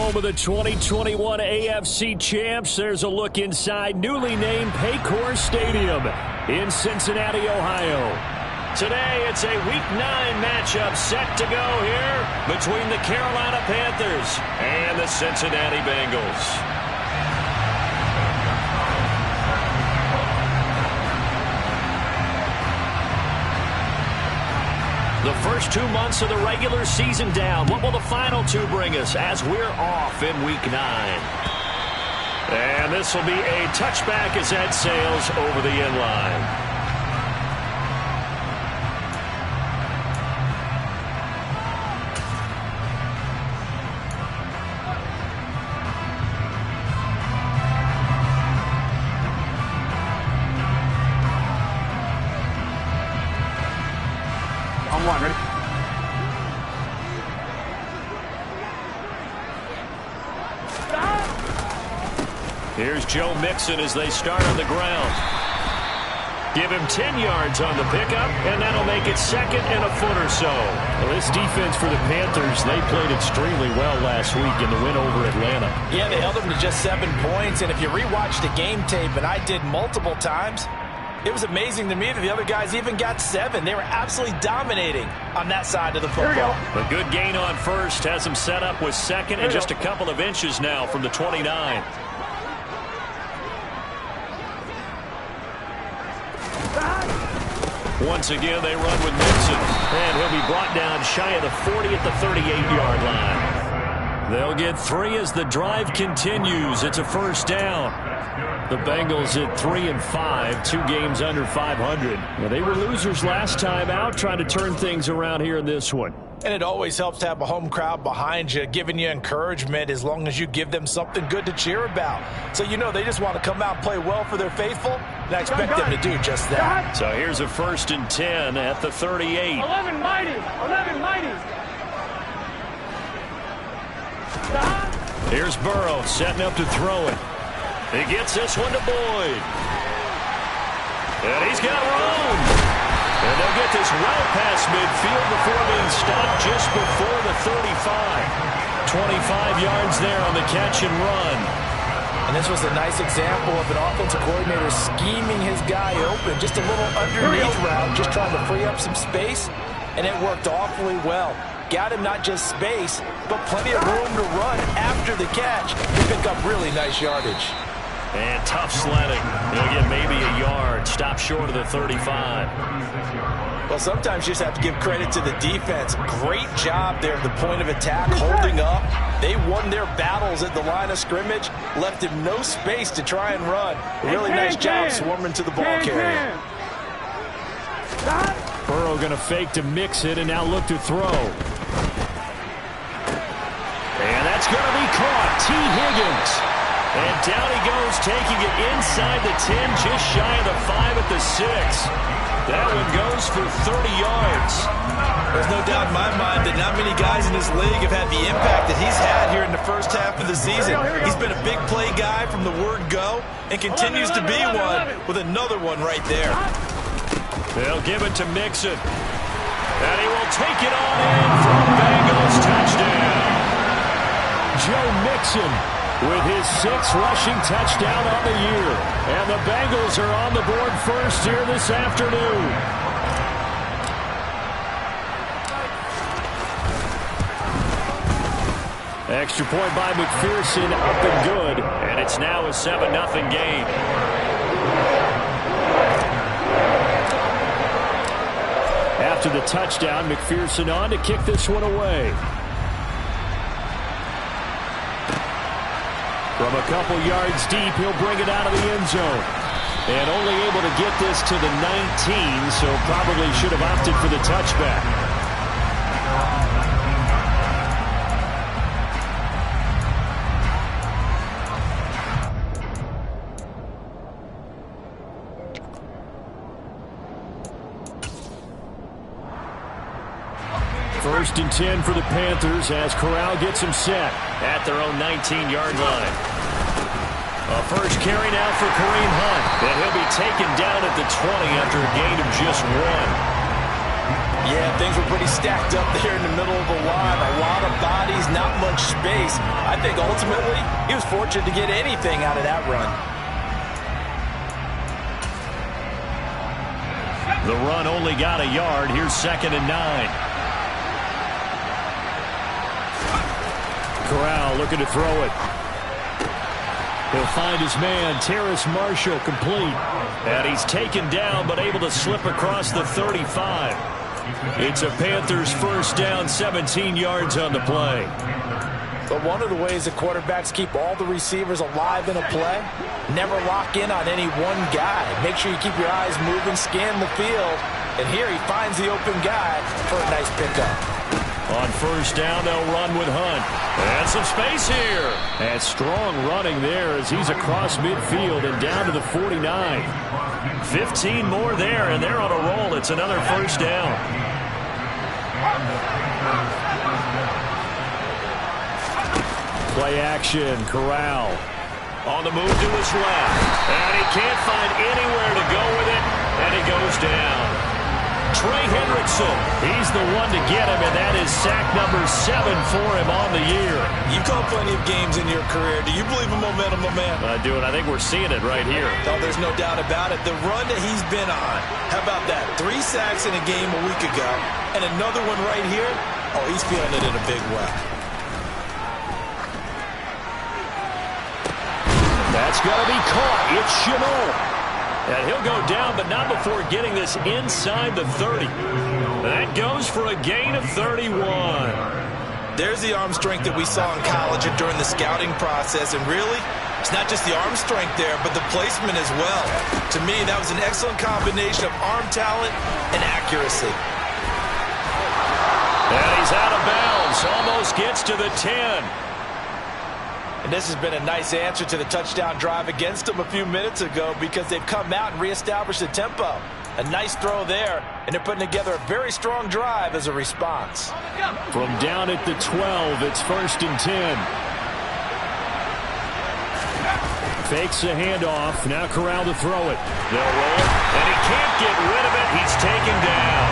home of the 2021 AFC champs. There's a look inside newly named Paycor Stadium in Cincinnati, Ohio. Today, it's a Week 9 matchup set to go here between the Carolina Panthers and the Cincinnati Bengals. The first 2 months of the regular season down. What will the final 2 bring us as we're off in Week 9? And this will be a touchback as that sails over the end line. Ready? Here's Joe Mixon as they start on the ground. Give him 10 yards on the pickup, and that'll make it second and a foot or so. Well, this defense for the Panthers, they played extremely well last week in the win over Atlanta. Yeah, they held them to just 7 points, and if you rewatch the game tape, and I did multiple times, it was amazing to me that the other guys even got 7. They were absolutely dominating on that side of the football. A good gain on first has them set up with second and just a couple of inches now from the 29. Once again, they run with Mixon, and he'll be brought down shy of the 40 at the 38-yard line. They'll get 3 as the drive continues. It's a first down. The Bengals at 3-5, 2 games under 500. Well, they were losers last time out, trying to turn things around here in this one. And it always helps to have a home crowd behind you, giving you encouragement as long as you give them something good to cheer about. So you know they just want to come out and play well for their faithful, and I expect them to do just that. So here's a first and 10 at the 38. 11 mighty. 11 mighty. Here's Burrow setting up to throw it. He gets this one to Boyd. And he's got room. And they'll get this well past midfield before being stopped just before the 35. 25 yards there on the catch and run. And this was a nice example of an offensive coordinator scheming his guy open. Just a little underneath route, just trying to free up some space. And it worked awfully well. Got him not just space, but plenty of room to run after the catch to pick up really nice yardage. And tough sledding. He'll get maybe a yard. Stop short of the 35. Well, sometimes you just have to give credit to the defense. Great job there at the point of attack, holding up. They won their battles at the line of scrimmage, left him no space to try and run. Really nice job swarming to the ball carrier. Burrow going to fake to mix it and now look to throw. And that's going to be caught. T. Higgins. And down he goes, taking it inside the 10, just shy of the 5 at the 6. That one goes for 30 yards. There's no doubt in my mind that not many guys in this league have had the impact that he's had here in the first half of the season. He's been a big play guy from the word go and continues to be one with another one right there. They'll give it to Mixon. And he will take it on in for a Bengals touchdown. Joe Mixon with his 6th rushing touchdown on the year. And the Bengals are on the board first here this afternoon. Extra point by McPherson, up and good. And it's now a 7-0 game. After the touchdown, McPherson on to kick this one away. From a couple yards deep, he'll bring it out of the end zone. And only able to get this to the 19, so probably should have opted for the touchback. First and 10 for the Panthers as Corral gets him set at their own 19-yard line. A first carry now for Kareem Hunt. And he'll be taken down at the 20 after a gain of just 1. Yeah, things were pretty stacked up there in the middle of the line. A lot of bodies, not much space. I think ultimately he was fortunate to get anything out of that run. The run only got a yard. Here's 2nd and 9. Corral looking to throw it. He'll find his man, Terrace Marshall, complete. And he's taken down, but able to slip across the 35. It's a Panthers first down, 17 yards on the play. But one of the ways that quarterbacks keep all the receivers alive in a play, never lock in on any one guy. Make sure you keep your eyes moving, scan the field. And here he finds the open guy for a nice pickup. On first down, they'll run with Hunt. And some space here. And strong running there as he's across midfield and down to the 49. 15 more there, and they're on a roll. It's another first down. Play action, Corral. On the move to his left. And he can't find anywhere to go with it, and he goes down. Trey Hendrickson, he's the one to get him, and that is sack number 7 for him on the year. You've called plenty of games in your career. Do you believe in momentum, my man? I do, and I think we're seeing it right here. Oh, there's no doubt about it. The run that he's been on, how about that? 3 sacks in a game a week ago, and another one right here. Oh, he's feeling it in a big way. That's going to be caught. It's Chenot. And he'll go down, but not before getting this inside the 30. That goes for a gain of 31. There's the arm strength that we saw in college and during the scouting process. And really, it's not just the arm strength there, but the placement as well. To me, that was an excellent combination of arm talent and accuracy. And he's out of bounds. Almost gets to the 10. And this has been a nice answer to the touchdown drive against them a few minutes ago because they've come out and reestablished the tempo. A nice throw there, and they're putting together a very strong drive as a response. From down at the 12, it's 1st and 10. Fakes the handoff. Now Corral to throw it. They'll roll it, and he can't get rid of it. He's taken down.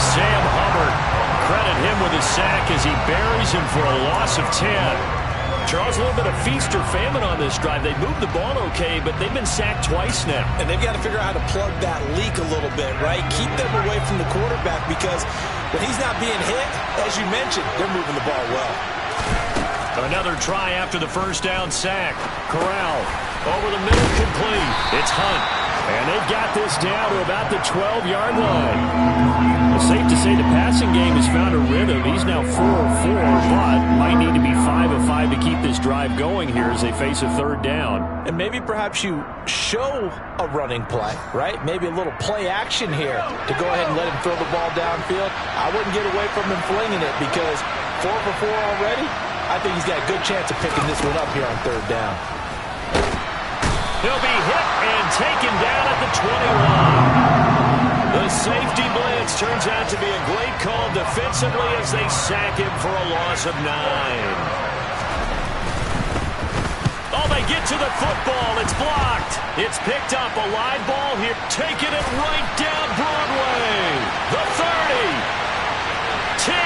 Sam Hubbard, credit him with a sack as he buries him for a loss of 10. Charles, a little bit of feast or famine on this drive. They moved the ball okay, but they've been sacked twice now. And they've got to figure out how to plug that leak a little bit, right? Keep them away from the quarterback because when he's not being hit, as you mentioned, they're moving the ball well. Another try after the first down sack. Corral over the middle, complete. It's Hunt. And they've got this down to about the 12-yard line. It's safe to say the passing game has found a rhythm. He's now 4 of 4, but might need to be 5 of 5 to keep this drive going here as they face a 3rd down. And maybe perhaps you show a running play, right? Maybe a little play action here to go ahead and let him throw the ball downfield. I wouldn't get away from him flinging it because 4 for 4 already. I think he's got a good chance of picking this one up here on 3rd down. He'll be hit and taken down at the 21. The safety blitz turns out to be a great call defensively as they sack him for a loss of 9. Oh, they get to the football. It's blocked. It's picked up. A live ball here. Taking it right down Broadway. The 30. 10.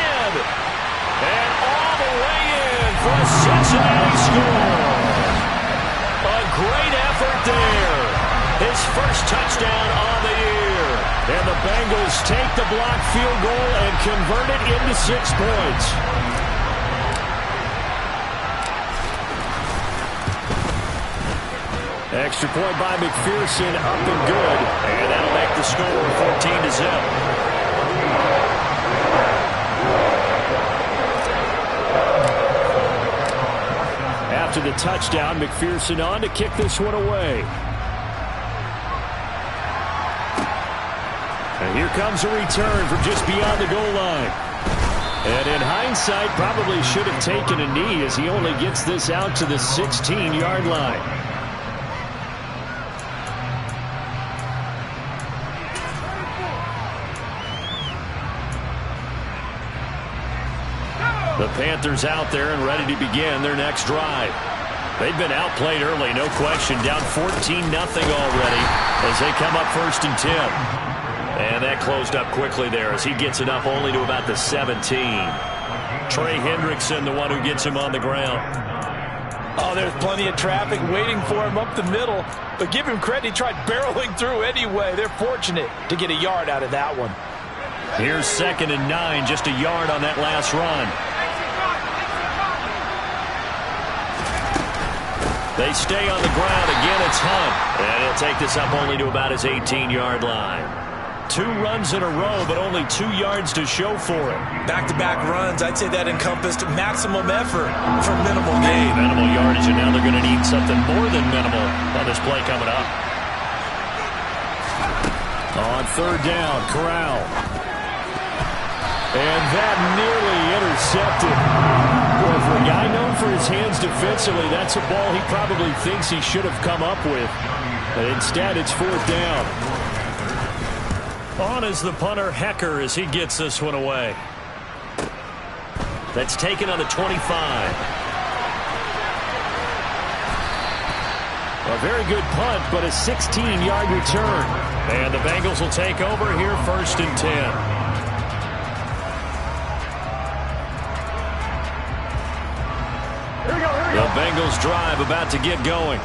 And all the way in for a Cincinnati score. A great effort there. His first touchdown on the year. And the Bengals take the blocked field goal and convert it into 6 points. Extra point by McPherson, up and good. And that'll make the score 14-0. After the touchdown, McPherson on to kick this one away. And here comes a return from just beyond the goal line. And in hindsight, probably should have taken a knee as he only gets this out to the 16-yard line. The Panthers out there and ready to begin their next drive. They've been outplayed early, no question. Down 14-0 already as they come up 1st and 10. And that closed up quickly there as he gets it up only to about the 17. Trey Hendrickson, the one who gets him on the ground. Oh, there's plenty of traffic waiting for him up the middle. But give him credit, he tried barreling through anyway. They're fortunate to get a yard out of that one. Here's 2nd and 9, just a yard on that last run. They stay on the ground. Again, it's Hunt. And he'll take this up only to about his 18-yard line. 2 runs in a row, but only 2 yards to show for it. Back-to-back runs, I'd say that encompassed maximum effort for minimal gain. Minimal yardage, and now they're going to need something more than minimal on this play coming up. On 3rd down, Corral. And that nearly intercepted. Well, for a guy known for his hands defensively, that's a ball he probably thinks he should have come up with. But instead, it's 4th down. On is the punter, Hecker, as he gets this one away. That's taken on the 25. A very good punt, but a 16-yard return. And the Bengals will take over here 1st and 10. The Bengals drive about to get going.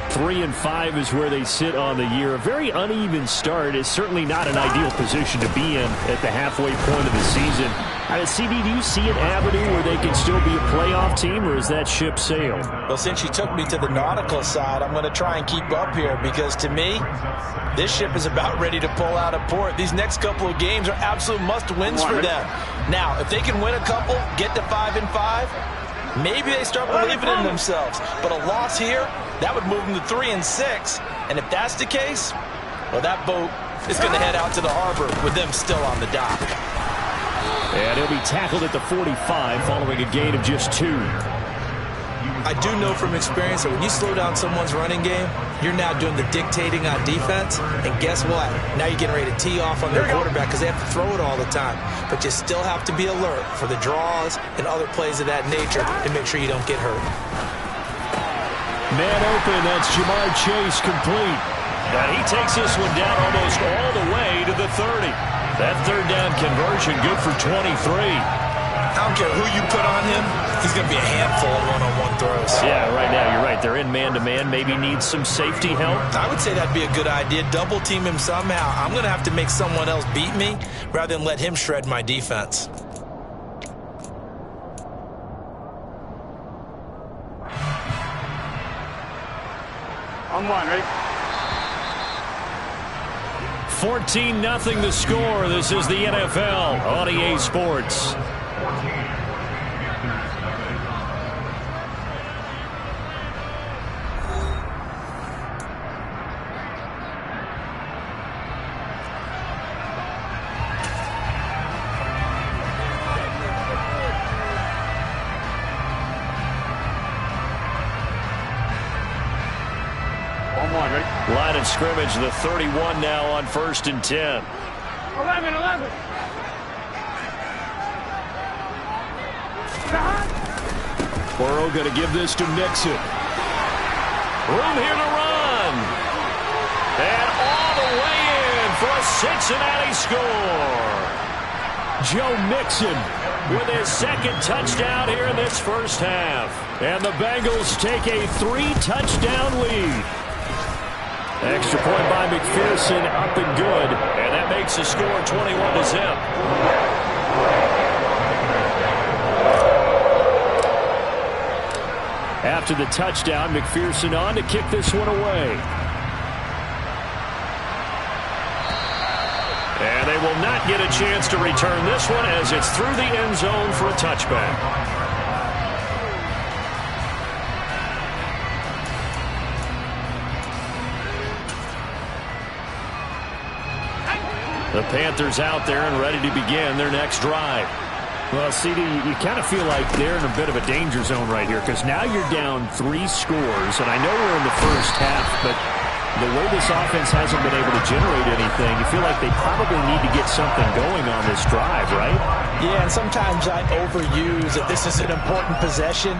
3-5 is where they sit on the year. A very uneven start is certainly not an ideal position to be in at the halfway point of the season. CD, do you see an avenue where they can still be a playoff team, or is that ship sailed? Well, since you took me to the nautical side, I'm going to try and keep up here because, to me, this ship is about ready to pull out of port. These next couple of games are absolute must-wins for them. Now, if they can win a couple, get to 5-5, maybe they start believing in themselves. But a loss here, that would move them to 3-6. And if that's the case, well, that boat is going to head out to the harbor with them still on the dock. And he'll be tackled at the 45 following a gain of just 2. I do know from experience that when you slow down someone's running game, you're now doing the dictating on defense. And guess what? Now you're getting ready to tee off on their quarterback because they have to throw it all the time. But you still have to be alert for the draws and other plays of that nature to make sure you don't get hurt. Man open, that's Jamar Chase complete. And he takes this one down almost all the way to the 30. That 3rd down conversion good for 23. I don't care who you put on him, he's going to be a handful of one-on-one throws. Yeah, right now you're right. They're in man-to-man. Maybe needs some safety help. I would say that'd be a good idea. Double team him somehow. I'm going to have to make someone else beat me rather than let him shred my defense. On 1, ready? 14-0 the score. This is the NFL on EA Sports. Line of scrimmage, the 31 now on 1st and 10. 11. Burrow going to give this to Mixon. Room here to run. And all the way in for a Cincinnati score. Joe Mixon with his 2nd touchdown here in this first half. And the Bengals take a 3-touchdown lead. Extra point by McPherson, up and good. And that makes the score 21-0. After the touchdown, McPherson on to kick this one away. And they will not get a chance to return this one as it's through the end zone for a touchback. The Panthers out there and ready to begin their next drive. Well, CD, you kind of feel like they're in a bit of a danger zone right here because now you're down 3 scores, and I know we're in the first half, but the way this offense hasn't been able to generate anything, you feel like they probably need to get something going on this drive, right? Yeah, and sometimes I overuse that this is an important possession.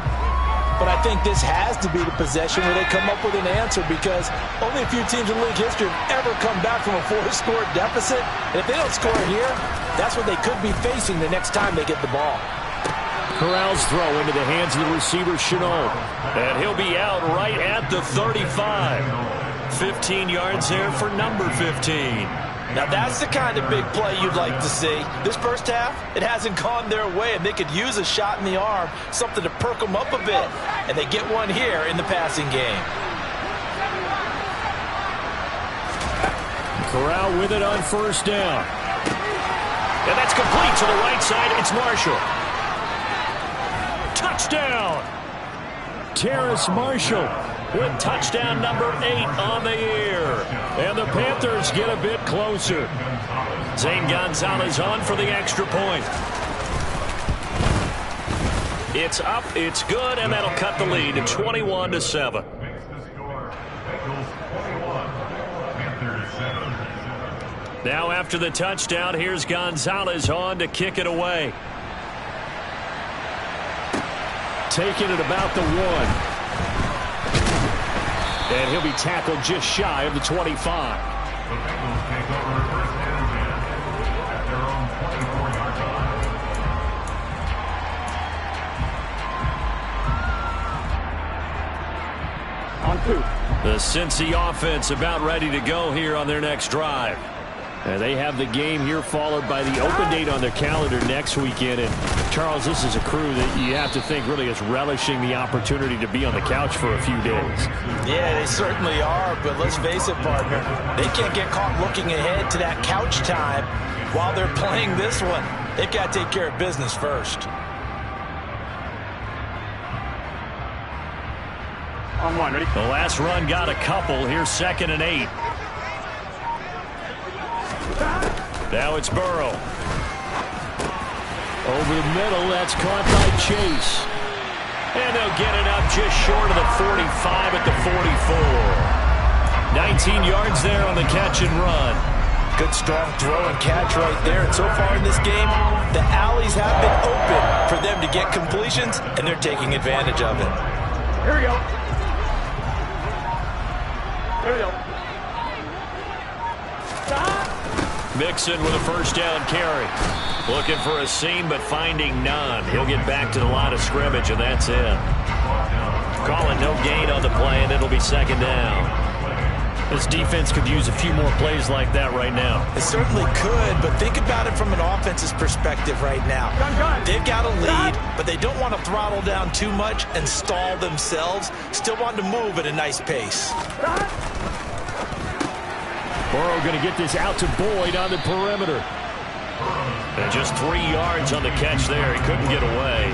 but I think this has to be the possession where they come up with an answer, because only a few teams in league history have ever come back from a 4-score deficit. And if they don't score here, that's what they could be facing the next time they get the ball. Corral's throw into the hands of the receiver, Chenault. And he'll be out right at the 35. 15 yards there for number 15. Now that's the kind of big play you'd like to see. This first half, it hasn't gone their way, and they could use a shot in the arm, something to perk them up a bit. And they get one here in the passing game. Corral with it on first down. And that's complete to the right side. It's Marshall. Touchdown! Terrace Marshall with touchdown number 8 on the year. And the Panthers get a bit closer. Zane Gonzalez on for the extra point. It's up, it's good, and that'll cut the lead to 21-7. Now after the touchdown, here's Gonzalez on to kick it away. Taking it about the 1. And he'll be tackled just shy of the 25. The Bengals take over first and 10 at their own 24-yard line. On 2. The Cincy offense about ready to go here on their next drive. And they have the game here followed by the open date on their calendar next weekend. And Charles, this is a crew that you have to think really is relishing the opportunity to be on the couch for a few days. Yeah, they certainly are, but let's face it, partner. They can't get caught looking ahead to that couch time while they're playing this one. They've got to take care of business first. On 1, ready? The last run got a couple. Here's 2nd and 8. Now it's Burrow. Over the middle, that's caught by Chase. And they'll get it up just short of the 45 at the 44. 19 yards there on the catch and run. Good strong throw and catch right there. And so far in this game, the alleys have been open for them to get completions, and they're taking advantage of it. Here we go. Here we go. Mixon with a first down carry. Looking for a seam, but finding none. He'll get back to the line of scrimmage, and that's it. Calling no gain on the play, and it'll be 2nd down. This defense could use a few more plays like that right now. It certainly could, but think about it from an offense's perspective right now. They've got a lead, but they don't want to throttle down too much and stall themselves. Still want to move at a nice pace. Burrow going to get this out to Boyd on the perimeter. And just 3 yards on the catch there. He couldn't get away.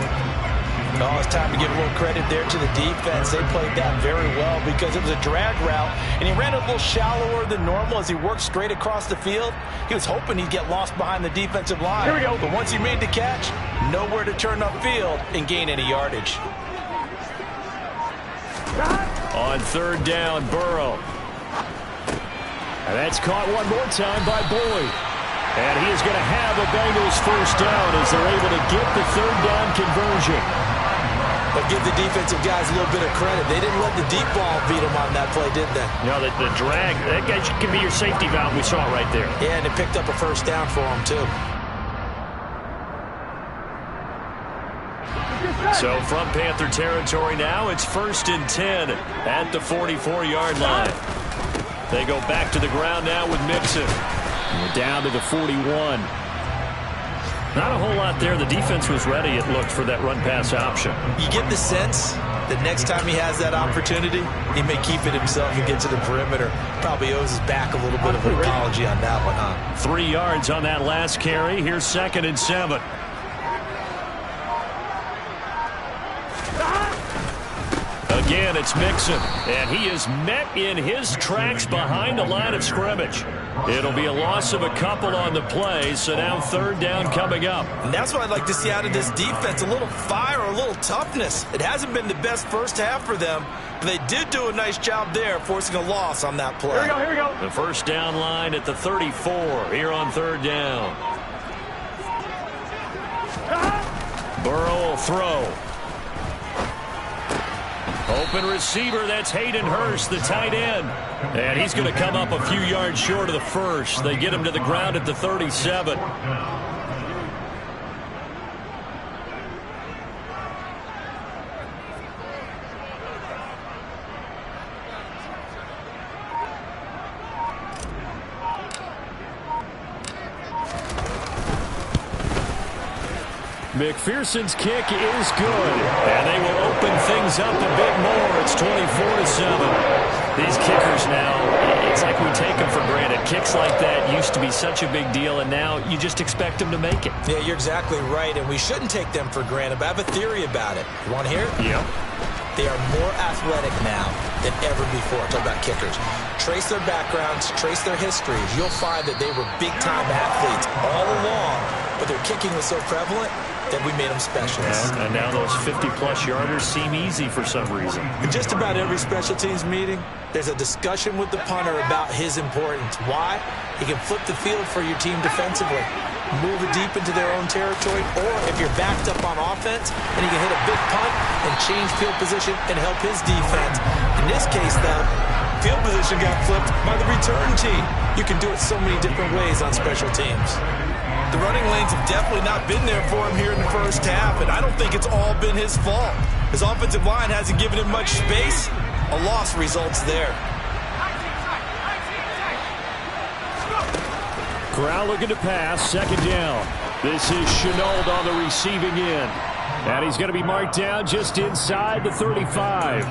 Oh, it's time to give a little credit there to the defense. They played that very well because it was a drag route, and he ran a little shallower than normal as he worked straight across the field. He was hoping he'd get lost behind the defensive line. Here we go. But once he made the catch, nowhere to turn upfield and gain any yardage. On 3rd down, Burrow. And that's caught one more time by Boyd. And he is going to have a Bengals first down as they're able to get the 3rd down conversion. But give the defensive guys a little bit of credit. They didn't let the deep ball beat them on that play, did they? No, the drag, that guy can be your safety valve. We saw it right there. Yeah, and it picked up a first down for them, too. So from Panther territory now, it's 1st and 10 at the 44-yard line. They go back to the ground now with Mixon. We're down to the 41. Not a whole lot there. The defense was ready, it looked, for that run-pass option. You get the sense that next time he has that opportunity, he may keep it himself and get to the perimeter. Probably owes his back a little bit of an apology on that one, huh? 3 yards on that last carry. Here's 2nd and 7. Again, it's Mixon, and he is met in his tracks behind the line of scrimmage. It'll be a loss of a couple on the play, so now 3rd down coming up. And that's what I'd like to see out of this defense, a little fire, a little toughness. It hasn't been the best first half for them, but they did do a nice job there, forcing a loss on that play. Here we go. The first down line at the 34 here on 3rd down. Burrow will throw. Open receiver, that's Hayden Hurst, the tight end. And he's going to come up a few yards short of the first. They get him to the ground at the 37. McPherson's kick is good, and they will open things up a bit more. It's 24-7. These kickers now, it's like we take them for granted. Kicks like that used to be such a big deal, and now you just expect them to make it. Yeah, you're exactly right, and we shouldn't take them for granted, but I have a theory about it. You want to hear it? Yeah. They are more athletic now than ever before. Talk about kickers. Trace their backgrounds, trace their histories. You'll find that they were big-time athletes all along, but their kicking was so prevalent that we made them specialists. Yeah, and now those 50-plus yarders seem easy for some reason. In just about every special teams meeting, there's a discussion with the punter about his importance. Why? He can flip the field for your team defensively, move it deep into their own territory, or if you're backed up on offense, then he can hit a big punt and change field position and help his defense. In this case, though, field position got flipped by the return team. You can do it so many different ways on special teams. The running lanes have definitely not been there for him here in the first half, and I don't think it's all been his fault. His offensive line hasn't given him much space. A loss results there. Corral looking to pass, second down. This is Chenault on the receiving end. And he's going to be marked down just inside the 35.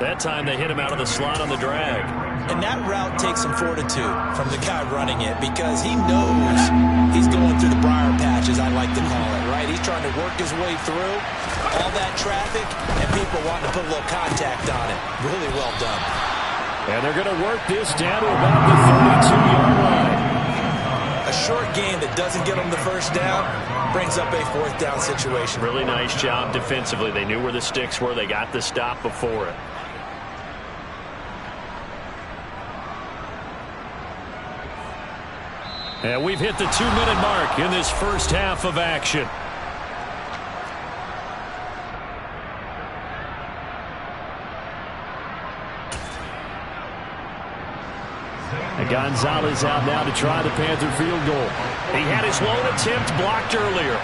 That time they hit him out of the slot on the drag. And that route takes some fortitude from the guy running it because he knows he's going through the briar patch, as I like to call it, right? He's trying to work his way through all that traffic and people wanting to put a little contact on it. Really well done. And they're going to work this down to about the 32-yard line. A short gain that doesn't get them the first down brings up a fourth down situation. Really nice job defensively. They knew where the sticks were. They got the stop before it. And we've hit the 2-minute mark in this first half of action. And Gonzalez out now to try the Panther field goal. He had his lone attempt blocked earlier.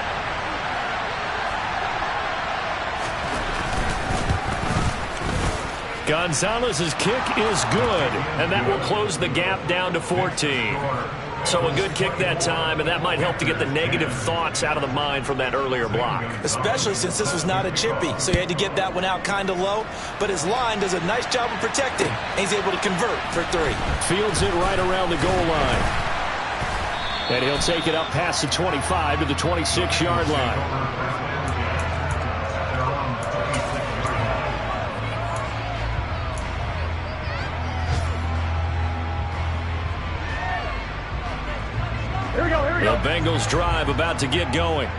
Gonzalez's kick is good, and that will close the gap down to 14. So a good kick that time, and that might help to get the negative thoughts out of the mind from that earlier block. Especially since this was not a chippy, so he had to get that one out kind of low. But his line does a nice job of protecting, and he's able to convert for 3. Fields it right around the goal line. And he'll take it up past the 25 to the 26-yard line. The Bengals drive about to get going.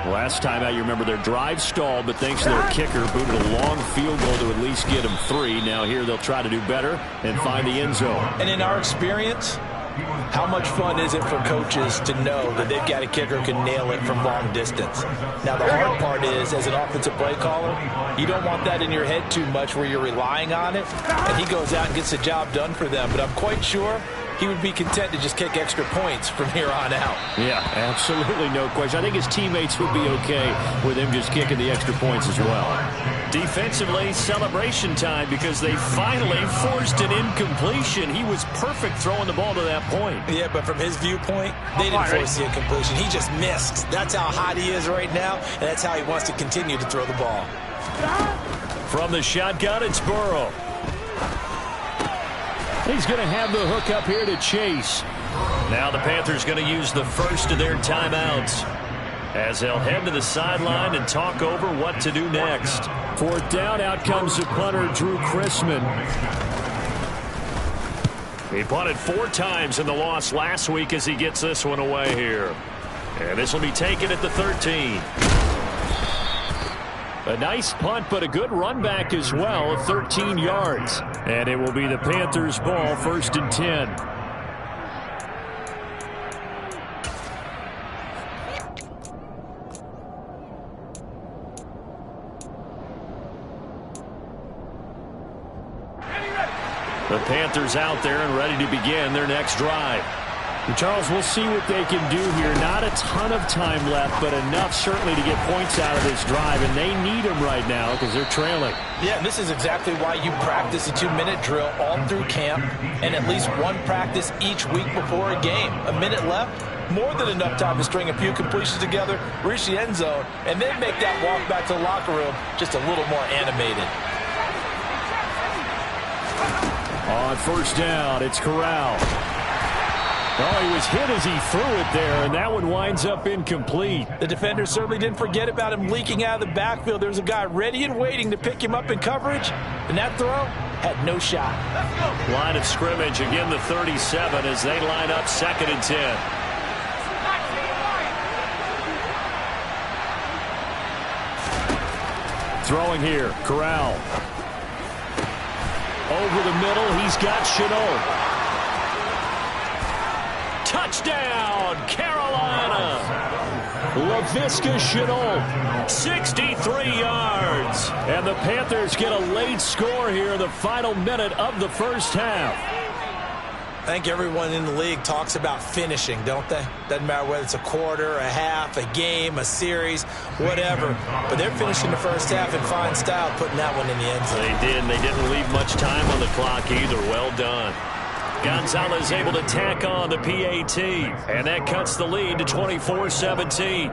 Last time out, you remember their drive stalled, but thanks to their kicker, booted a long field goal to at least get them 3. Now here they'll try to do better and find the end zone. And in our experience, how much fun is it for coaches to know that they've got a kicker who can nail it from long distance? Now, the hard part is, as an offensive play caller, you don't want that in your head too much where you're relying on it, and he goes out and gets the job done for them. But I'm quite sure he would be content to just kick extra points from here on out. Yeah, absolutely no question. I think his teammates would be okay with him just kicking the extra points as well. Defensively, celebration time because they finally forced an incompletion. He was perfect throwing the ball to that point. Yeah, but from his viewpoint, they didn't force the incompletion. He just missed. That's how hot he is right now, and that's how he wants to continue to throw the ball. From the shotgun, it's Burrow. He's going to have the hook up here to Chase. Now the Panthers going to use the first of their timeouts as they'll head to the sideline and talk over what to do next. 4th down, out comes the punter, Drew Chrisman. He punted 4 times in the loss last week as he gets this one away here. And this will be taken at the 13. A nice punt, but a good run back as well of 13 yards. And it will be the Panthers' ball, 1st and 10. The Panthers out there and ready to begin their next drive. And Charles, we'll see what they can do here. Not a ton of time left, but enough certainly to get points out of this drive, and they need them right now because they're trailing. Yeah, and this is exactly why you practice a 2-minute drill all through camp and at least one practice each week before a game. A minute left, more than enough time to string a few completions together, reach the end zone, and then make that walk back to the locker room just a little more animated. On first down, it's Corral. Oh, he was hit as he threw it there, and that one winds up incomplete. The defender certainly didn't forget about him leaking out of the backfield. There's a guy ready and waiting to pick him up in coverage, and that throw had no shot. Line of scrimmage, again the 37 as they line up 2nd and 10. Throwing here, Corral. Over the middle, he's got Chenault. Touchdown, Carolina! Laviska Chenault. 63 yards. And the Panthers get a late score here in the final minute of the first half. I think everyone in the league talks about finishing, don't they? Doesn't matter whether it's a quarter, a half, a game, a series, whatever. But they're finishing the first half in fine style, putting that one in the end zone. They did, and they didn't leave much time on the clock either. Well done. Gonzalez able to tack on the PAT, and that cuts the lead to 24-17.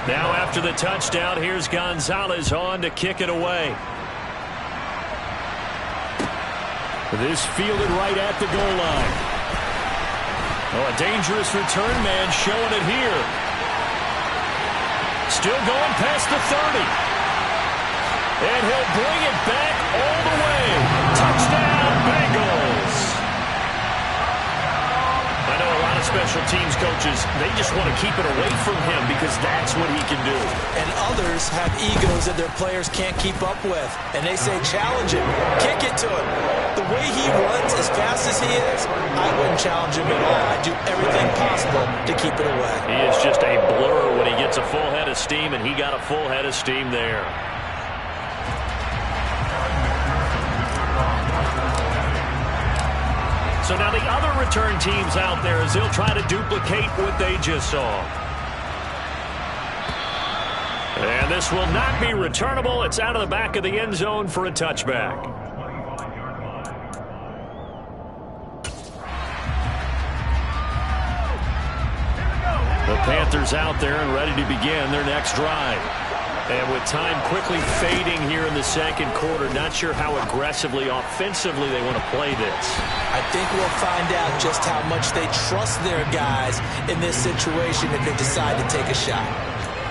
Now after the touchdown, here's Gonzalez on to kick it away. This fielded right at the goal line. Oh, a dangerous return man showing it here. Still going past the 30. And he'll bring it back all the way. Touchdown, Bengals. I know a lot of special teams coaches, they just want to keep it away from him because that's what he can do. And others have egos that their players can't keep up with. And they say, challenge him, kick it to him. The way he runs as fast as he is, I wouldn't challenge him at all. I'd do everything possible to keep it away. He is just a blur when he gets a full head of steam, and he got a full head of steam there. So now the other return teams out there as they'll try to duplicate what they just saw. And this will not be returnable. It's out of the back of the end zone for a touchback. The Panthers out there and ready to begin their next drive. And with time quickly fading here in the second quarter, not sure how aggressively, offensively they want to play this. I think we'll find out just how much they trust their guys in this situation if they decide to take a shot.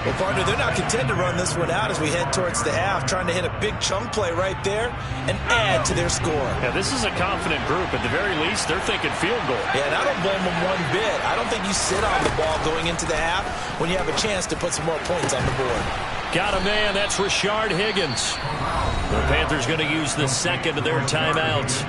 Well, partner, they're not content to run this one out as we head towards the half, trying to hit a big chunk play right there and add to their score. Yeah, this is a confident group. At the very least, they're thinking field goal. Yeah, and I don't blame them one bit. I don't think you sit on the ball going into the half when you have a chance to put some more points on the board. Got a man, that's Rashard Higgins. The Panthers going to use the second of their timeouts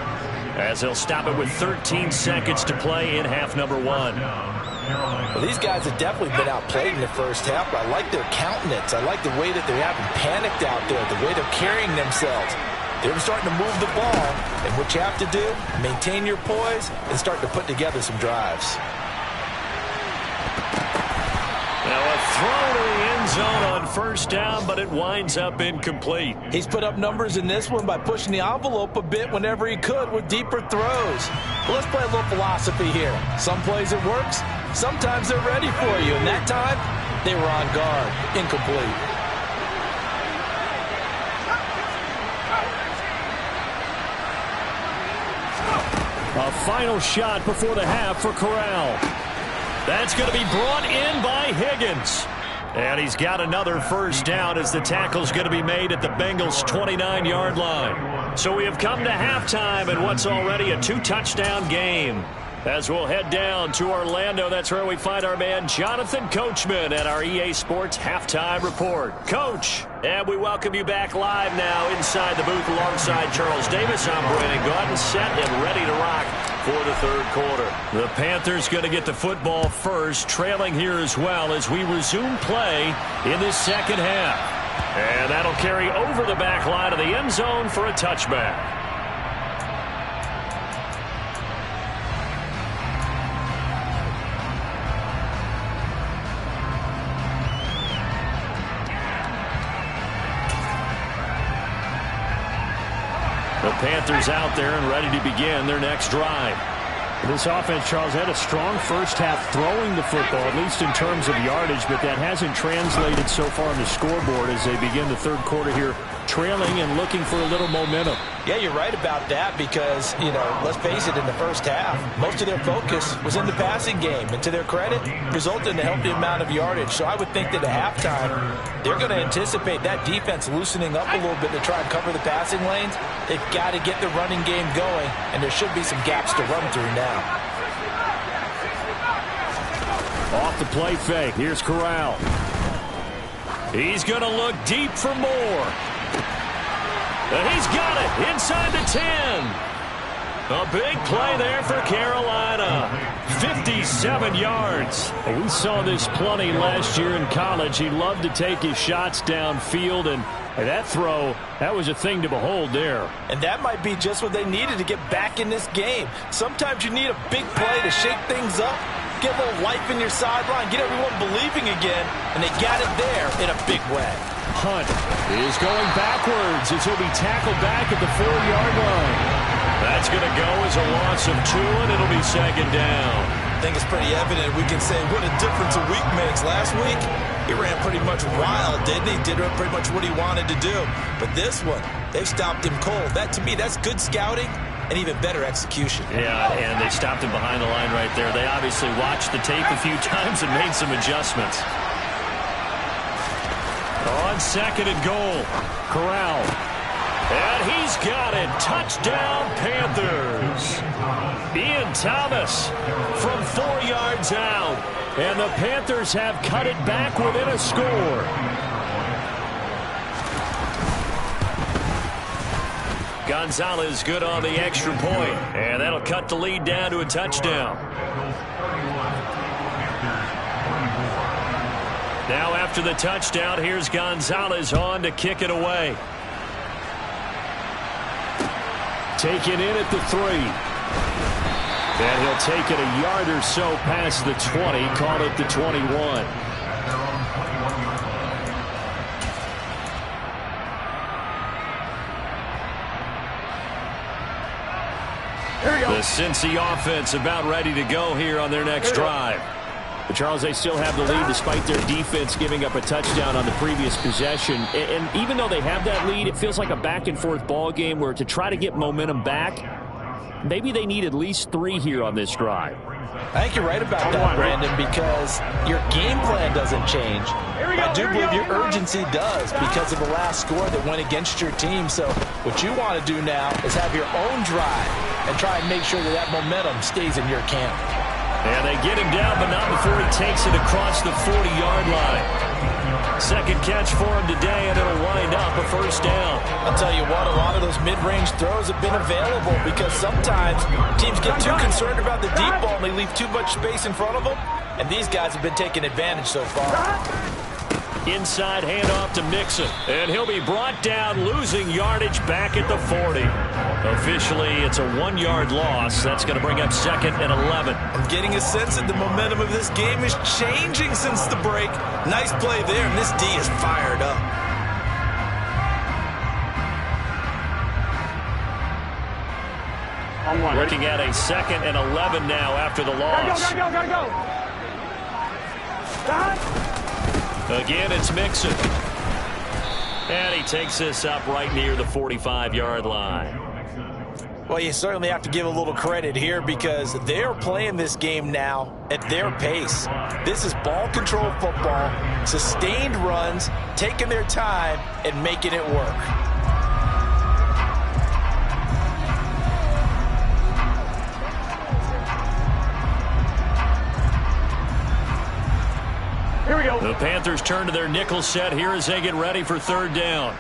as they'll stop it with 13 seconds to play in half number one. Well, these guys have definitely been outplayed in the first half, but I like their countenance. I like the way that they haven't panicked out there, the way they're carrying themselves. They're starting to move the ball, and what you have to do, maintain your poise and start to put together some drives. Now a throw to the end zone on first down, but it winds up incomplete. He's put up numbers in this one by pushing the envelope a bit whenever he could with deeper throws. Well, let's play a little philosophy here. Some plays it works, sometimes they're ready for you, and that time they were on guard. Incomplete. A final shot before the half for Corral. That's going to be brought in by Higgins. And he's got another first down as the tackle's going to be made at the Bengals' 29-yard line. So we have come to halftime in what's already a 2-touchdown game. As we'll head down to Orlando, that's where we find our man Jonathan Coachman at our EA Sports Halftime Report. Coach, and we welcome you back live now inside the booth alongside Charles Davis. I'm Brandon Gaudin, set and ready to rock for the third quarter. The Panthers going to get the football first, trailing here as well as we resume play in this second half. And that'll carry over the back line of the end zone for a touchback. The Panthers out there and ready to begin their next drive. This offense, Charles, had a strong first half throwing the football, at least in terms of yardage, but that hasn't translated so far on the scoreboard as they begin the third quarter here, trailing and looking for a little momentum. Yeah, you're right about that because, let's face it, in the first half, most of their focus was in the passing game. And to their credit, resulted in a healthy amount of yardage. So I would think that at halftime, they're going to anticipate that defense loosening up a little bit to try and cover the passing lanes. They've got to get the running game going, and there should be some gaps to run through now. Off the play fake. Here's Corral. He's going to look deep for more. And he's got it inside the 10. A big play there for Carolina. 57 yards. We saw this plenty last year in college. He loved to take his shots downfield, and that throw, that was a thing to behold there. And that might be just what they needed to get back in this game. Sometimes you need a big play to shake things up, get a little life in your sideline, get everyone believing again, and they got it there in a big way. Hunt is going backwards as he'll be tackled back at the 4-yard line. That's going to go as a loss of 2, and it'll be second down. I think it's pretty evident we can say what a difference a week makes. Last week, he ran pretty much wild, didn't he? Did pretty much what he wanted to do. But this one, they stopped him cold. That, to me, that's good scouting and even better execution. Yeah, and they stopped him behind the line right there. They obviously watched the tape a few times and made some adjustments. On second and goal, Corral. And he's got it. Touchdown, Panthers. Ian Thomas from 4 yards out. And the Panthers have cut it back within a score. Gonzalez good on the extra point. And that'll cut the lead down to a touchdown. Now after the touchdown, here's Gonzalez on to kick it away. Taken in at the 3. And he'll take it a yard or so past the 20, call it the 21. The Cincy offense about ready to go here on their next drive. But Charles, they still have the lead despite their defense giving up a touchdown on the previous possession. And even though they have that lead, it feels like a back-and-forth ball game where to try to get momentum back, maybe they need at least 3 here on this drive. I think you're right about that, Brandon, because your game plan doesn't change. I do believe your urgency does because of the last score that went against your team. So what you want to do now is have your own drive and try and make sure that that momentum stays in your camp. And they get him down, but not before he takes it across the 40-yard line. Second catch for him today, and it'll wind up a first down. I'll tell you what, a lot of those mid-range throws have been available because sometimes teams get too concerned about the deep ball and they leave too much space in front of them, and these guys have been taking advantage so far. Inside handoff to Mixon, and he'll be brought down, losing yardage back at the 40. Officially, it's a 1-yard loss. That's going to bring up second and 11. I'm getting a sense that the momentum of this game is changing since the break. Nice play there, and this D is fired up. Looking at a second and 11 now after the loss. Gotta go. Again, it's Mixon. And he takes this up right near the 45-yard line. Well, you certainly have to give a little credit here because they're playing this game now at their pace. This is ball control football, sustained runs, taking their time, and making it work. Here we go. The Panthers turn to their nickel set here as they get ready for third down.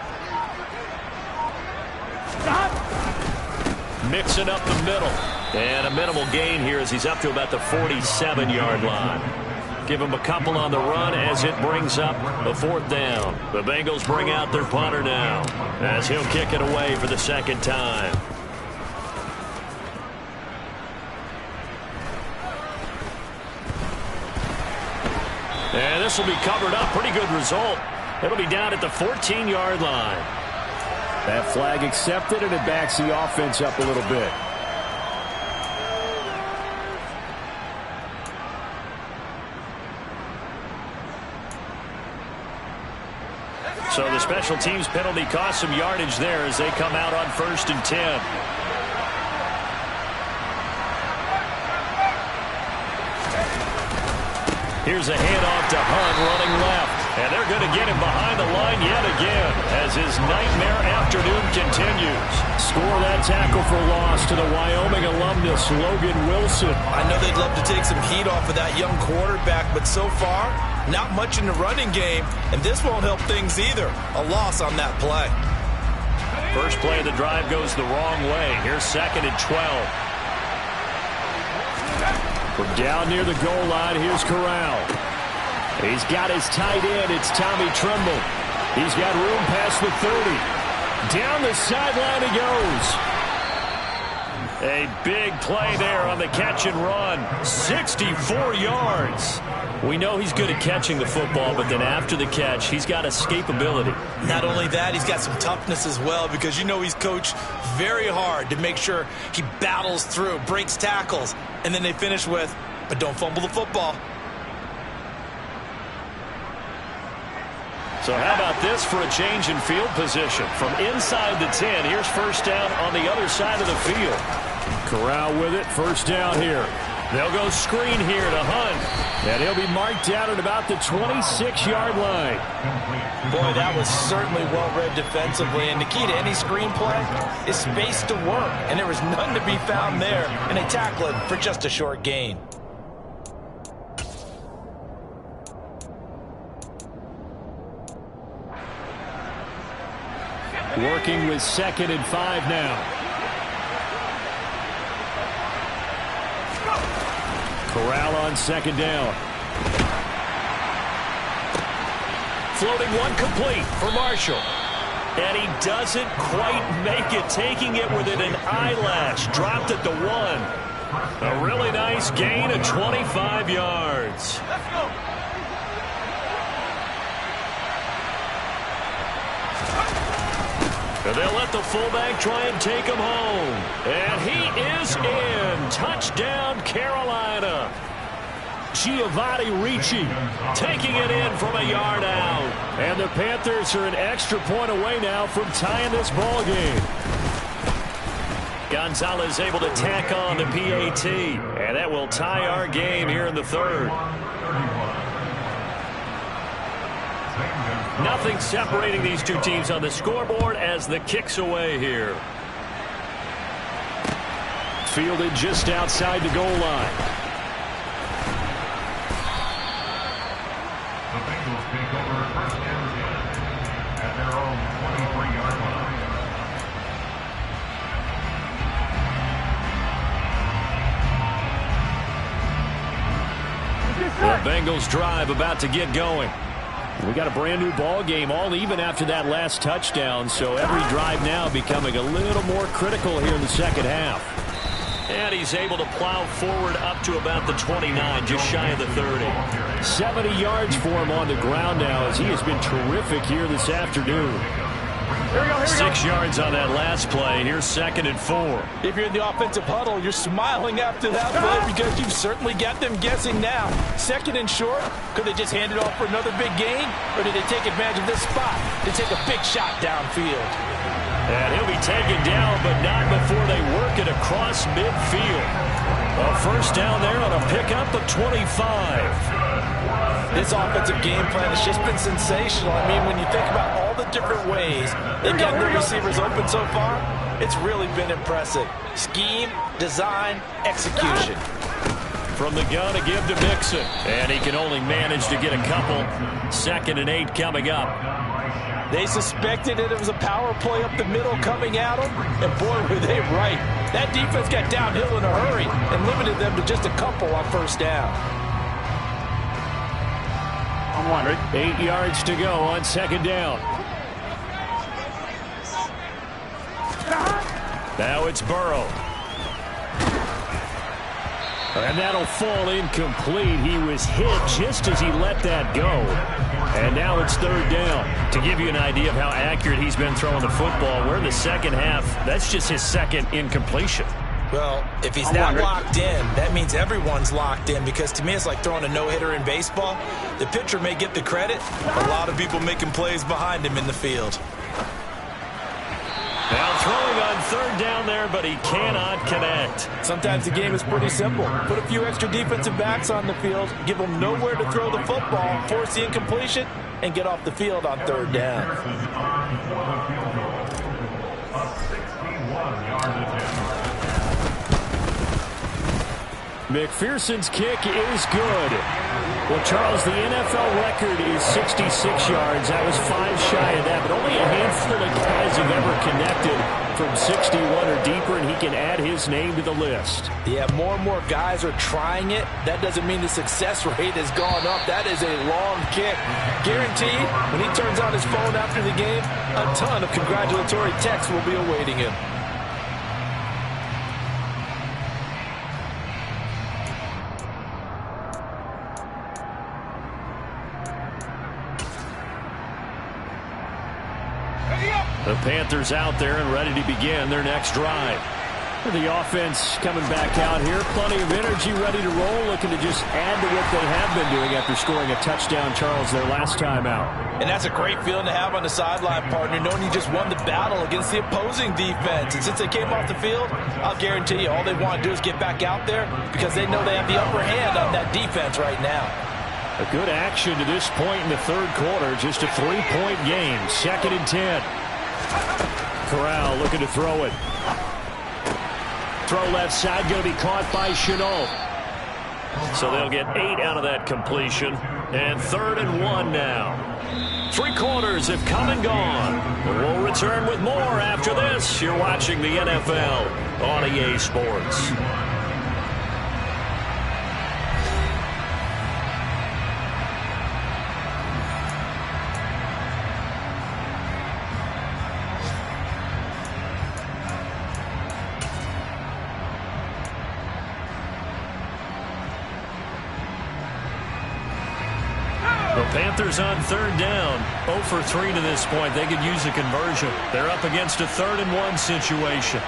Mixing up the middle. And a minimal gain here as he's up to about the 47-yard line. Give him a couple on the run as it brings up the 4th down. The Bengals bring out their punter now as he'll kick it away for the 2nd time. And this will be covered up. Pretty good result. It'll be down at the 14-yard line. That flag accepted, and it backs the offense up a little bit. So the special teams penalty cost some yardage there as they come out on 1st and 10. Here's a handoff to Hunt running left. And they're going to get him behind the line yet again as his nightmare afternoon continues. Score that tackle for loss to the Wyoming alumnus, Logan Wilson. I know they'd love to take some heat off of that young quarterback, but so far, not much in the running game, and this won't help things either. A loss on that play. First play of the drive goes the wrong way. Here's 2nd and 12. From down near the goal line, here's Corral. He's got his tight end. It's Tommy Tremble. He's got room past the 30. Down the sideline he goes. A big play there on the catch and run. 64 yards. We know he's good at catching the football, but then after the catch, he's got escapability. Not only that, he's got some toughness as well, because you know he's coached very hard to make sure he battles through, breaks tackles, and then they finish with, but don't fumble the football. So how about this for a change in field position? From inside the 10, here's 1st down on the other side of the field. Corral with it, 1st down here. They'll go screen here to Hunt. And he'll be marked down at about the 26-yard line. Boy, that was certainly well-read defensively. And the key to any screenplay is space to work. And there was none to be found there. And they tackle it for just a short gain. Working with 2nd and 5 now. Corral on 2nd down. Floating one complete for Marshall. And he doesn't quite make it, taking it within an eyelash. Dropped at the 1. A really nice gain of 25 yards. Let's go. And they'll let the fullback try and take him home. And he is in. Touchdown, Carolina. Giovanni Ricci taking it in from a yard out. And the Panthers are an extra point away now from tying this ball game. Gonzalez able to tack on the PAT. And that will tie our game here in the 3rd. Nothing separating these two teams on the scoreboard as the kick's away here. Fielded just outside the goal line. The Bengals take over 1st and 10 at their own 23-yard line. The Bengals drive about to get going. We got a brand new ball game, all even after that last touchdown, so every drive now becoming a little more critical here in the 2nd half. And he's able to plow forward up to about the 29, just shy of the 30. 70 yards for him on the ground now as he has been terrific here this afternoon. 6 yards on that last play. Here's 2nd and 4. If you're in the offensive huddle, you're smiling after that play because you've certainly got them guessing now. 2nd and short, could they just hand it off for another big gain? Or did they take advantage of this spot to take a big shot downfield? And he'll be taken down, but not before they work it across midfield. A 1st down there on a pickup of 25. This offensive game plan has just been sensational. I mean, when you think about all the different ways they've gotten their receivers open so far, it's really been impressive. Scheme, design, execution. From the gun to give to Mixon. And he can only manage to get a couple. 2nd and 8 coming up. They suspected it was a power play up the middle coming at them, and boy, were they right. That defense got downhill in a hurry and limited them to just a couple on 1st down. On one, ready? 8 yards to go on second down. Now it's Burrow. And that'll fall incomplete. He was hit just as he let that go. And now it's third down. To give you an idea of how accurate he's been throwing the football, we're in the second half. That's just his second incompletion. Well, if he's not locked in, that means everyone's locked in, because to me it's like throwing a no-hitter in baseball. The pitcher may get the credit, a lot of people making plays behind him in the field. Now throwing on third down there, but he cannot connect. Sometimes the game is pretty simple. Put a few extra defensive backs on the field, give them nowhere to throw the football, force the incompletion, and get off the field on third down. McPherson's kick is good. Well, Charles, the NFL record is 66 yards. That was 5 shy of that, but only a handful of guys have ever connected from 61 or deeper, and he can add his name to the list. Yeah, more and more guys are trying it. That doesn't mean the success rate has gone up. That is a long kick. Guaranteed, when he turns on his phone after the game, a ton of congratulatory texts will be awaiting him. The Panthers out there and ready to begin their next drive. The offense coming back out here. Plenty of energy, ready to roll, looking to just add to what they have been doing after scoring a touchdown, Charles, their last time out. And that's a great feeling to have on the sideline, partner, knowing you just won the battle against the opposing defense. And since they came off the field, I'll guarantee you all they want to do is get back out there, because they know they have the upper hand on that defense right now. A good action to this point in the third quarter. Just a 3-point game. 2nd and 10. Corral looking to throw it. Throw left side, going to be caught by Chenault. So they'll get 8 out of that completion. And 3rd and 1 now. 3 quarters have come and gone. We'll return with more after this. You're watching the NFL on EA Sports. Panthers on third down. 0 for 3 to this point. They could use a conversion. They're up against a 3rd and 1 situation.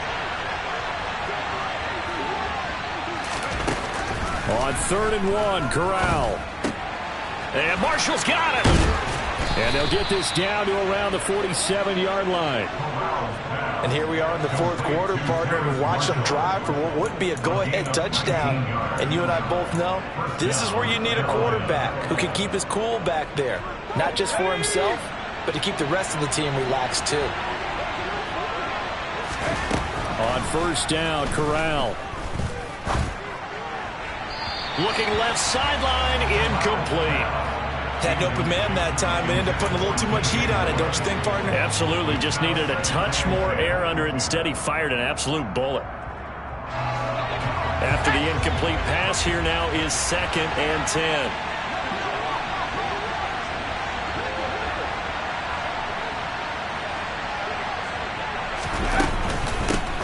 On 3rd and 1, Corral. And Marshall's got it. And they'll get this down to around the 47-yard line. And here we are in the 4th quarter, partner, and watch them drive for what would be a go-ahead touchdown. And you and I both know this is where you need a quarterback who can keep his cool back there. Not just for himself, but to keep the rest of the team relaxed too. On 1st down, Corral. Looking left sideline, incomplete. Had an open man that time and ended up putting a little too much heat on it, don't you think, partner? Absolutely. Just needed a touch more air under it. Instead, he fired an absolute bullet. After the incomplete pass, here now is 2nd and 10.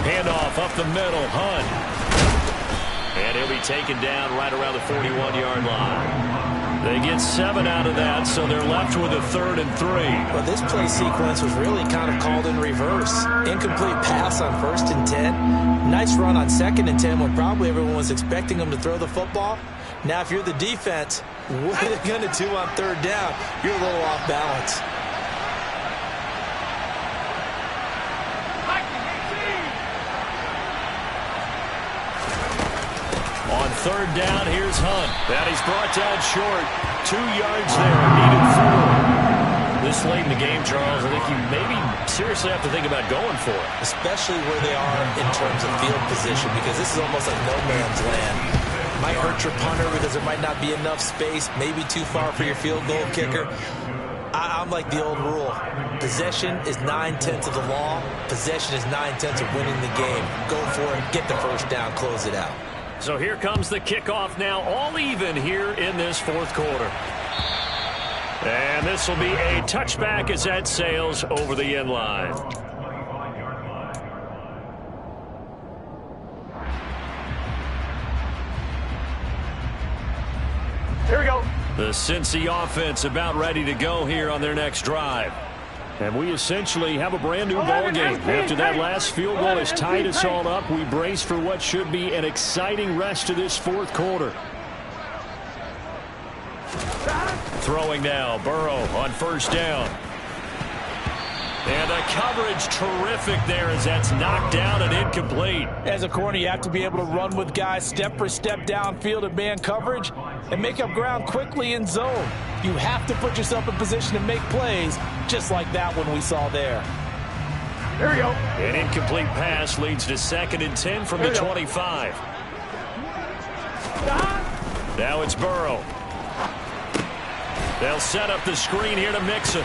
Handoff up the middle, Hunt. And he'll be taken down right around the 41-yard line. They get 7 out of that, so they're left with a 3rd and 3. Well, this play sequence was really kind of called in reverse. Incomplete pass on 1st and 10. Nice run on 2nd and 10 when probably everyone was expecting them to throw the football. Now, if you're the defense, what are they going to do on 3rd down? You're a little off balance. On 3rd down, here's Hunt. That he's brought down short. 2 yards there, needed 4. This late in the game, Charles, I think you maybe seriously have to think about going for it. Especially where they are in terms of field position, because this is almost like no man's land. Might hurt your punter because there might not be enough space, maybe too far for your field goal kicker. I'm like the old rule. Possession is 9/10 of the law. Possession is 9/10 of winning the game. Go for it, get the 1st down, close it out. So here comes the kickoff now, all even here in this 4th quarter. And this will be a touchback as that sails over the end line. Here we go. The Cincy offense about ready to go here on their next drive. And we essentially have a brand new ball game. After that last field goal has tied us all up, we brace for what should be an exciting rest of this fourth quarter. Throwing now, Burrow on first down. And the coverage terrific there as that's knocked down and incomplete. As a corner, you have to be able to run with guys step for step downfield in man coverage and make up ground quickly in zone. You have to put yourself in position to make plays, just like that one we saw there. Here we go. An incomplete pass leads to 2nd and 10 from the 25. Now it's Burrow. They'll set up the screen here to Mixon.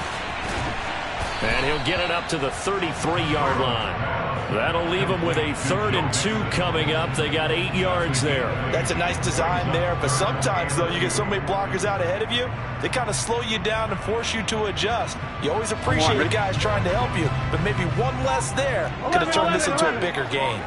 And he'll get it up to the 33-yard line. That'll leave him with a 3rd and 2 coming up. They got 8 yards there. That's a nice design there, but sometimes, though, you get so many blockers out ahead of you, they kind of slow you down and force you to adjust. You always appreciate the guys trying to help you, but maybe one less there could have turned this into a bigger game.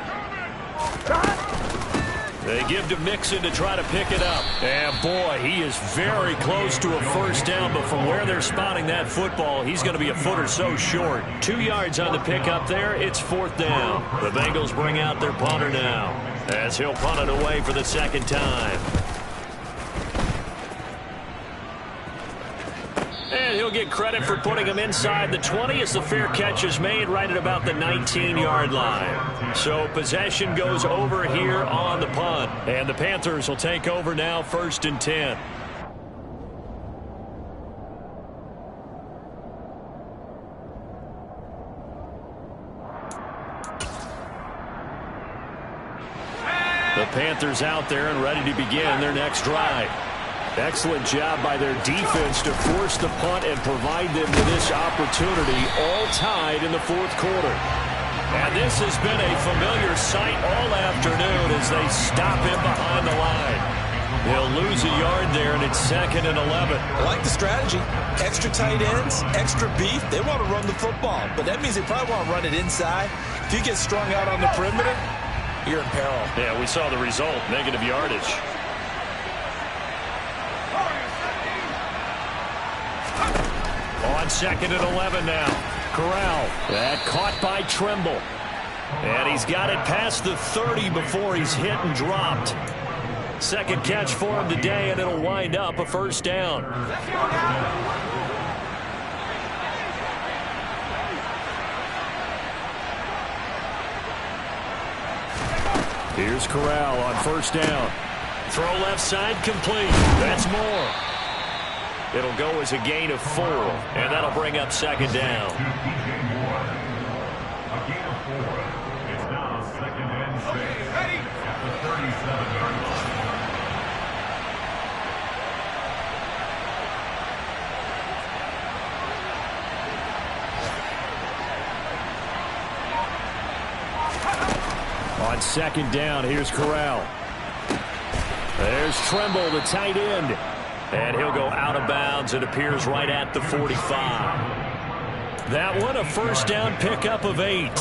They give to Mixon to try to pick it up. And, boy, he is very close to a first down, but from where they're spotting that football, he's going to be a foot or so short. 2 yards on the pickup there. It's 4th down. The Bengals bring out their punter now as he'll punt it away for the 2nd time. And he'll get credit for putting him inside the 20 as the fair catch is made right at about the 19-yard line. So possession goes over here on the punt. And the Panthers will take over now 1st and 10. The Panthers out there and ready to begin their next drive. Excellent job by their defense to force the punt and provide them with this opportunity, all tied in the 4th quarter. And this has been a familiar sight all afternoon as they stop him behind the line. They'll lose a yard there, and it's 2nd and 11. I like the strategy. Extra tight ends, extra beef. They want to run the football, but that means they probably want to run it inside. If you get strung out on the perimeter, you're in peril. Yeah, we saw the result, negative yardage. On 2nd and 11 now. Corral. That caught by Trimble. And he's got it past the 30 before he's hit and dropped. 2nd catch for him today, and it'll wind up a first down. Here's Corral on first down. Throw left side complete. That's more. It'll go as a gain of 4, and that'll bring up 2nd down. A gain of 4. It's now 2nd and 6 at the 37-yard line. On 2nd down, here's Corral. There's Trimble, the tight end. And he'll go out of bounds. It appears right at the 45. That one, a first down pickup of 8.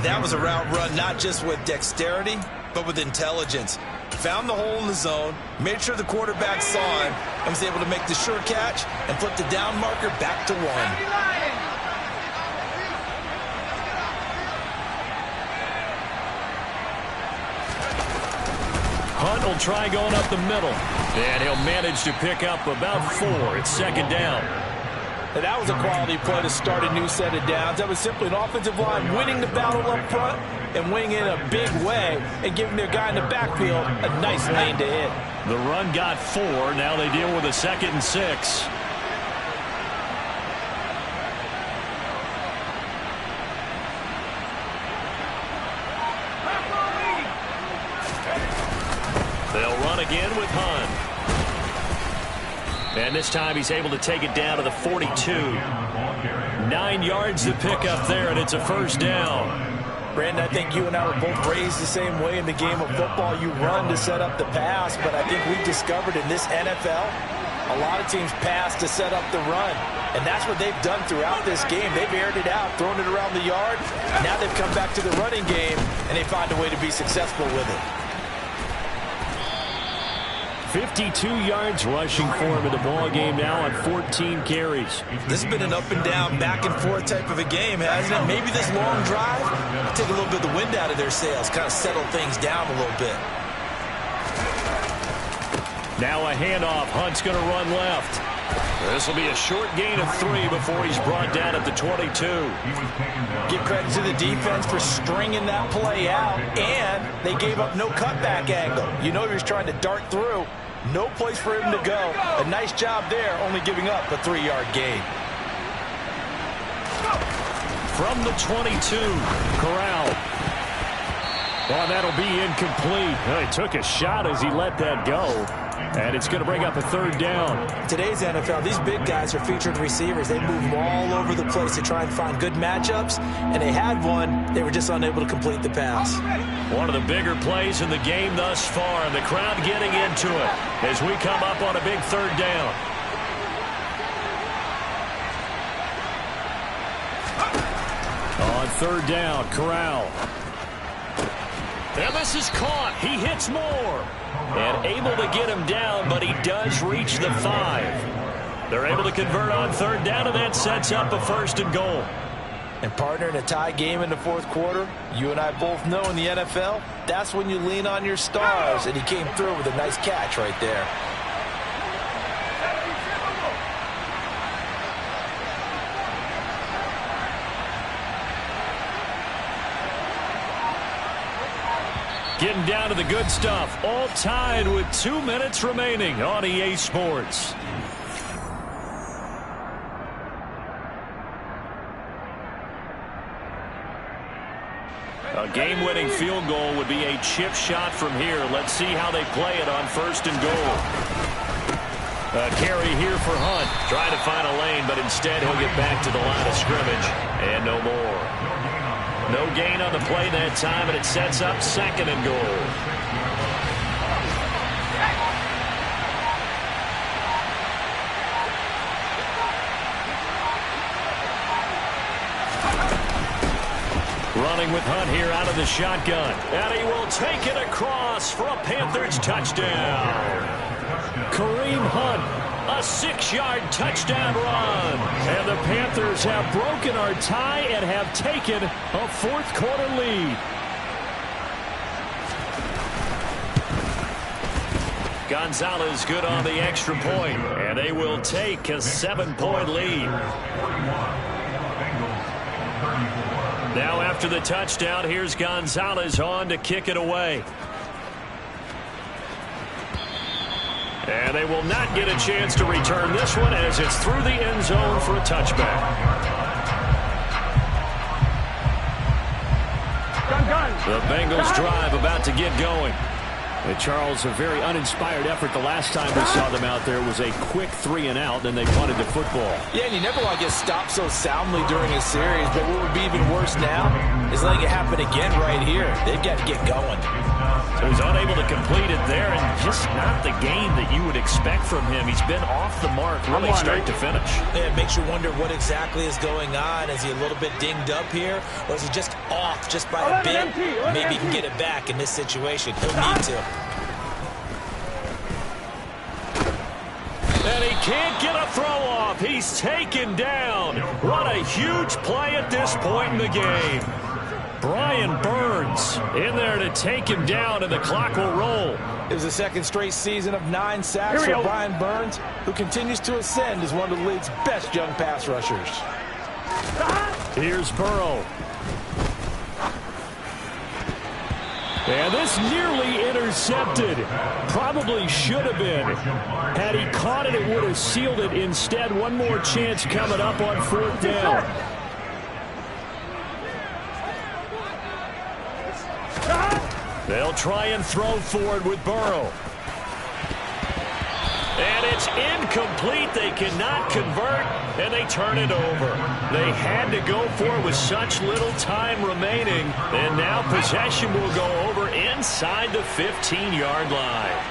That was a route run not just with dexterity, but with intelligence. Found the hole in the zone, made sure the quarterback saw him, and was able to make the sure catch and flip the down marker back to 1. Hunt will try going up the middle. And he'll manage to pick up about 4. It's 2nd down. And that was a quality play to start a new set of downs. That was simply an offensive line winning the battle up front and winning in a big way and giving their guy in the backfield a nice lane to hit. The run got 4. Now they deal with a 2nd and 6. They'll run again with Hunt. And this time he's able to take it down to the 42. 9 yards to pick up there, and it's a first down. Brandon, I think you and I were both raised the same way in the game of football. You run to set up the pass, but I think we've discovered in this NFL, A lot of teams pass to set up the run, and that's what they've done throughout this game. They've aired it out, thrown it around the yard. Now they've come back to the running game, and they find a way to be successful with it. 52 yards rushing for him in the ball game now on 14 carries. This has been an up and down, back and forth type of a game, hasn't it? Maybe this long drive will take a little bit of the wind out of their sails, kind of settle things down a little bit. Now a handoff. Hunt's going to run left. This will be a short gain of 3 before he's brought down at the 22. Give credit to the defense for stringing that play out, and they gave up no cutback angle. You know he was trying to dart through. No place for him to go. A nice job there, only giving up a 3-yard gain. From the 22, Corral. Well, that'll be incomplete. Well, he took a shot as he let that go. And it's going to bring up a 3rd down. Today's NFL, these big guys are featured receivers. They move all over the place to try and find good matchups. And they had one. They were just unable to complete the pass. One of the bigger plays in the game thus far. And the crowd getting into it as we come up on a big 3rd down. On 3rd down, Corral. And this is caught. He hits Moore. And able to get him down, but he does reach the 5. They're able to convert on 3rd down, and that sets up a 1st and goal. And partner, in a tie game in the 4th quarter, you and I both know in the NFL, that's when you lean on your stars. And he came through with a nice catch right there. Getting down to the good stuff. All tied with 2 minutes remaining on EA Sports. A game-winning field goal would be a chip shot from here. Let's see how they play it on 1st and goal. A carry here for Hunt. Trying to find a lane, but instead he'll get back to the line of scrimmage. And no more. No gain on the play that time, and it sets up 2nd and goal. Running with Hunt here out of the shotgun. And he will take it across for a Panthers touchdown. Kareem Hunt, a 6-yard touchdown run. And the Panthers have broken our tie and have taken a 4th quarter lead. Gonzalez good on the extra point, and they will take a 7-point lead. Now after the touchdown, here's Gonzalez on to kick it away. And they will not get a chance to return this one as it's through the end zone for a touchback. The Bengals drive about to get going. And Charles, a very uninspired effort the last time we saw them out there was a quick 3-and-out, then they punted the football. Yeah, and you never want to get stopped so soundly during a series, but what would be even worse now is letting it happen again right here. They've got to get going. So he's unable to complete it there, and just not the game that you would expect from him. He's been off the mark really start to finish. Yeah, it makes you wonder what exactly is going on. Is he a little bit dinged up here, or is he just off just by a bit? Maybe he can get it back in this situation. He'll need to. And he can't get a throw off. He's taken down. What a huge play at this point in the game. Brian Burns in there to take him down, and the clock will roll. It was the 2nd straight season of 9 sacks for Brian Burns, who continues to ascend as one of the league's best young pass rushers. Here's Burrow. And this nearly intercepted. Probably should have been. Had he caught it, it would have sealed it. Instead, one more chance coming up on 4th down. They'll try and throw forward with Burrow. And it's incomplete. They cannot convert, and they turn it over. They had to go for it with such little time remaining, and now possession will go over inside the 15-yard line.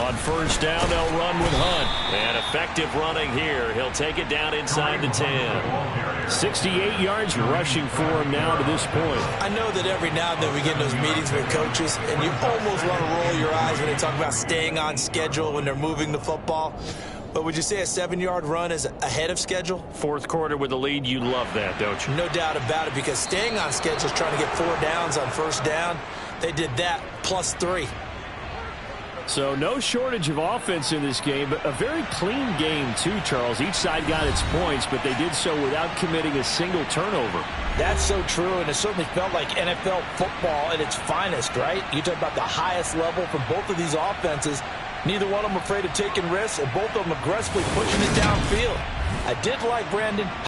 On first down, they'll run with Hunt. And effective running here. He'll take it down inside the 10. 68 yards rushing for him now to this point. I know that every now and then we get in those meetings with coaches, and you almost want to roll your eyes when they talk about staying on schedule when they're moving the football. But would you say a 7-yard run is ahead of schedule? Fourth quarter with the lead, you love that, don't you? No doubt about it, because staying on schedule is trying to get 4 downs on first down. They did that, plus 3. So no shortage of offense in this game, but a very clean game too, Charles. Each side got its points, but they did so without committing a single turnover. That's so true, and it certainly felt like NFL football at its finest, right? You talk about the highest level from both of these offenses. Neither one of them afraid of taking risks, and both of them aggressively pushing it downfield. I did like, Brandon,